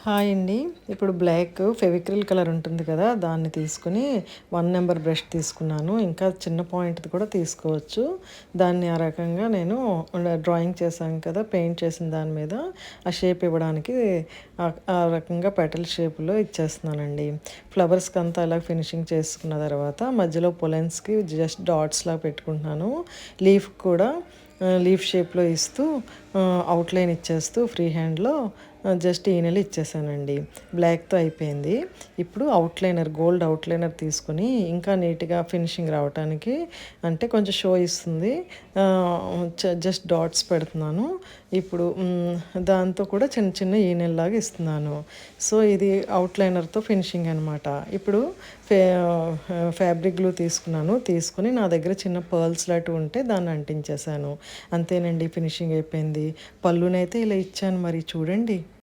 Hi అండి. ఇప్పుడు black Fevicryl colour ఉంటుంది కదా, దాన్ని తీసుకుని 1 నెంబర్ బ్రష్ తీసుకున్నాను. ఇంకా చిన్న పాయింట్ది కూడా తీసుకోవచ్చు. దాన్ని ఆ రకంగా నేను డ్రాయింగ్ చేశాను కదా, పెయింట్ చేసిన దాని మీద ఆ షేప్ ఇవ్వడానికి ఆ రకంగా పెటల్ షేప్లో ఇచ్చేస్తున్నానండి. ఫ్లవర్స్కి అంతా ఇలా ఫినిషింగ్ చేసుకున్న తర్వాత మధ్యలో పొలెన్స్కి జస్ట్ డాట్స్లా పెట్టుకుంటున్నాను. లీఫ్ కూడా లీఫ్ షేప్లో ఇస్తూ అవుట్లైన్ ఇచ్చేస్తూ ఫ్రీ హ్యాండ్లో జస్ట్ ఈనెలు ఇచ్చేసానండి. బ్లాక్తో అయిపోయింది. ఇప్పుడు అవుట్లైనర్, గోల్డ్ అవుట్లైనర్ తీసుకుని ఇంకా నీట్గా ఫినిషింగ్ రావడానికి, అంటే కొంచెం షో ఇస్తుంది, జస్ట్ డాట్స్ పెడుతున్నాను. ఇప్పుడు దాంతో కూడా చిన్న చిన్న ఈనెల్లాగా ఇస్తున్నాను. సో ఇది అవుట్లైనర్తో ఫినిషింగ్ అనమాట. ఇప్పుడు ఫ్యాబ్రిక్ గ్లూ తీసుకుని నా దగ్గర చిన్న పర్ల్స్ లాంటివి ఉంటే దాన్ని అంటించేసాను. అంతేనండి, ఫినిషింగ్ అయిపోయింది. పళ్ళునైతే ఇలా ఇచ్చాను, మరి చూడండి.